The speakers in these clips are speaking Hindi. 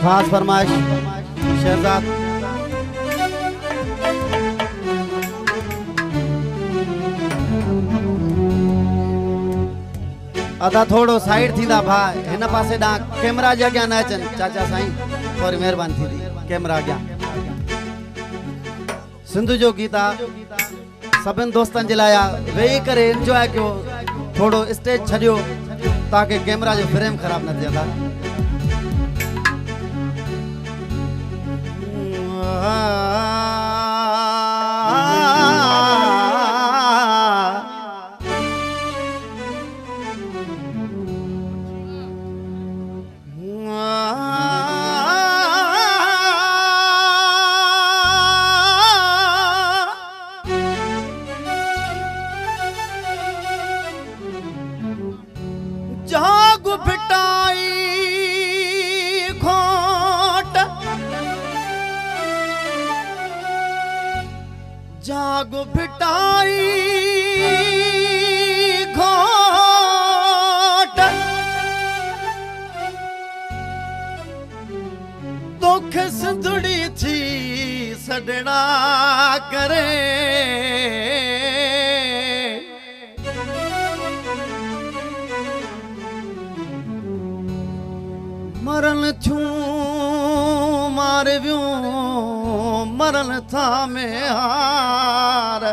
खास फरमाइश शहजाद अदा थोड़ो साइड थी भाई इन पासे डा कैमरा जगह न अचन चाचा साईं थोड़ी मेहरबानी थी कैमरा अॻियां सिंधु जो गीता सभिनि दोस्तन जे लाइ वेही करे एंजॉय कयो थोड़ो स्टेज छॾियो ताकि कैमरा जो फ्रेम खराब न थिए था जाग फिटाई घोट जाग फिटाई घोट दुख संदुड़ी थी सडड़ा करे मरन छू मार व्यो मरन था में हार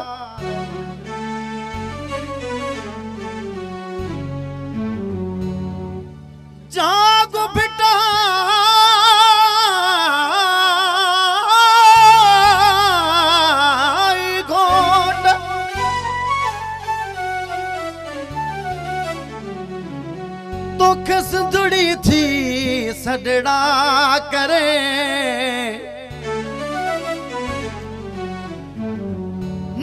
जागो बेटा घोट दुख संदुड़ी थी सडड़ा करे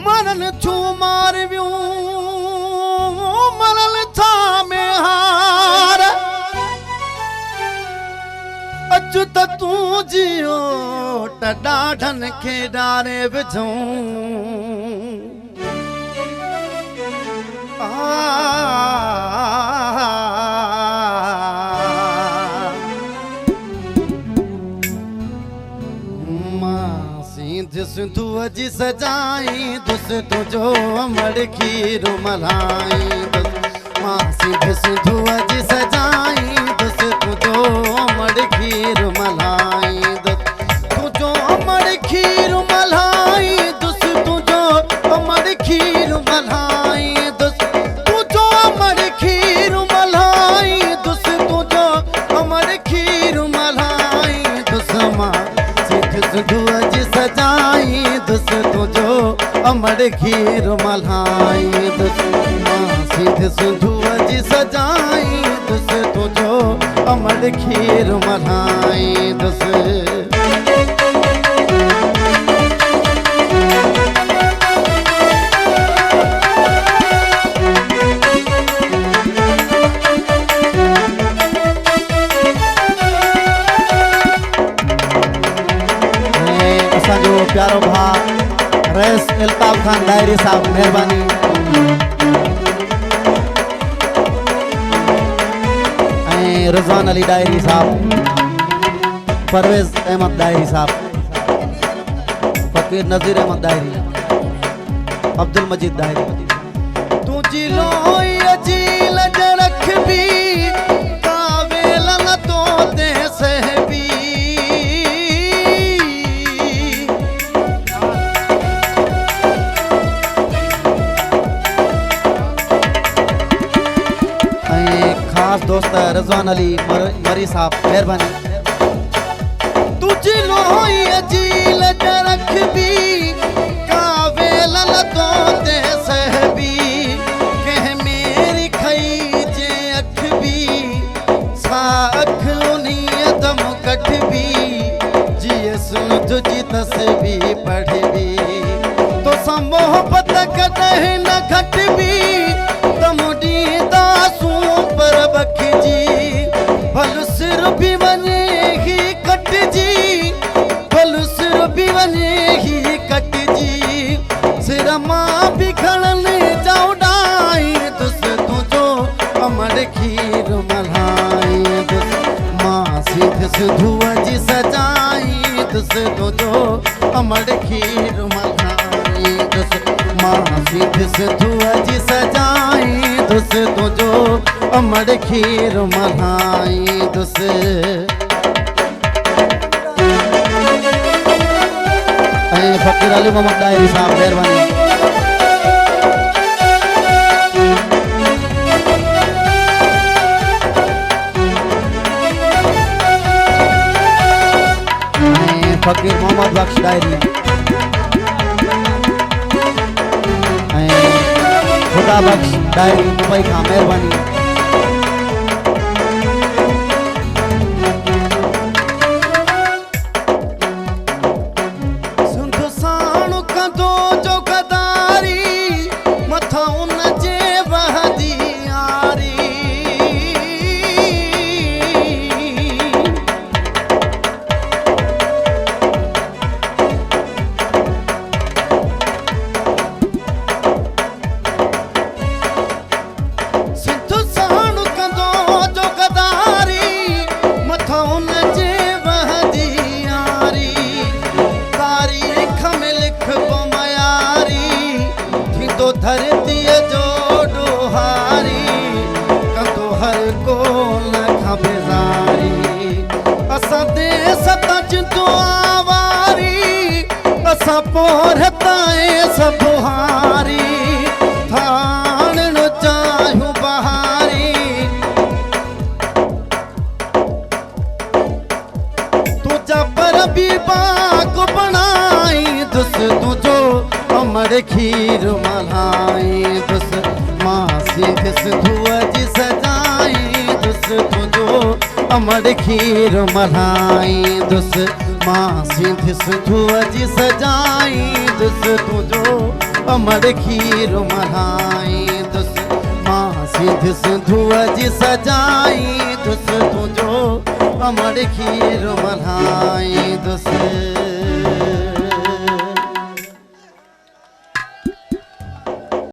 मरन छू मार व्यो मरन था में हार अचु त तू जियो त ॾाढन खे डारे विझूं सिंधु जी सजाई दुस तुझो मड़खी रुमलाई मां सिंधु जी सजाई दुस तुझो मड़खी रुमलाई तुझो मड़खी रुमलाई दुस तुझो मड़खी रुमलाई दुस तुझो मड़खी रुमलाई दुस तुझो मड़खी रुमलाई दुस मां सिंधु जी सजाई दुस तुझो अमर खीर मल्हाई दुस सिंधु जी सजाई दुस तुझो अमर खीर मल्हाई दुस प्यारो भा रईस इल्ताफ खान डायरी साहब मेहरबानी रिजवान अली डायरी साहब परवेज अहमद डायरी साहब फकीर नजीर अहमद डायरी अब्दुल मजीद डायरी तुझी लोई अजील रख भी कावेल न तो दे सहबी खास दोस्त रिजवान अली मरी साहब मेहरबानी तुझी लोई अजील रख भी कावेल न तो दे सहबी कह मेरी खई जे अख भी सा अख उन्हीं दम कट भी जिए सुन तुझी तस्वीर पढ़ भी तो सा मोहब्बत कदे न घट भी तमुडी दासू पर बखजी भल सिर भी वने ही कट जी भल सिर भी वने ही कट जी सिर मां भी खड़ने जाओ डाई दुस तुझो अमर खीर मल्हाई दुस मां सिंध सिंधुअ जी सजाई दुस तुंहिंजो अमड़ खीर मलाई दुस मां सीध सिंधुअ जी सजाई दुस तुंहिंजो अमड़ खीर मलाई दुस ऐं फ़कीर अली मोहम्मद डायरी साहब महिरबानी फ़कीर मोहम्मद बख्श डायरी खुदा बख्श डायरी मुंबई खां महिरबानी सिंध साण कंदो जो गदारी मथां उन जे वहदी यारी धरती जो डोहारी कंदो हर को न बेज़ारी असां देस तजदो आवारी असां पोर ताए सब हारी थाण न चाहियूं बहारी तुझा पर भी बाग बनाई दुस तुझो अमड़ खीर मलाई दुस मां सीध सिंधुअ जी सजाई दुस तुंहिंजो अमड़ खीर मलाई दुस मां सीध सिंधुअ जी सजाई दुस तुंहिंजो अमड़ खीर मलाई दुस मां सीध सिंधुअ जी सजाई दुस तुंहिंजो अमड़ खीर मलाई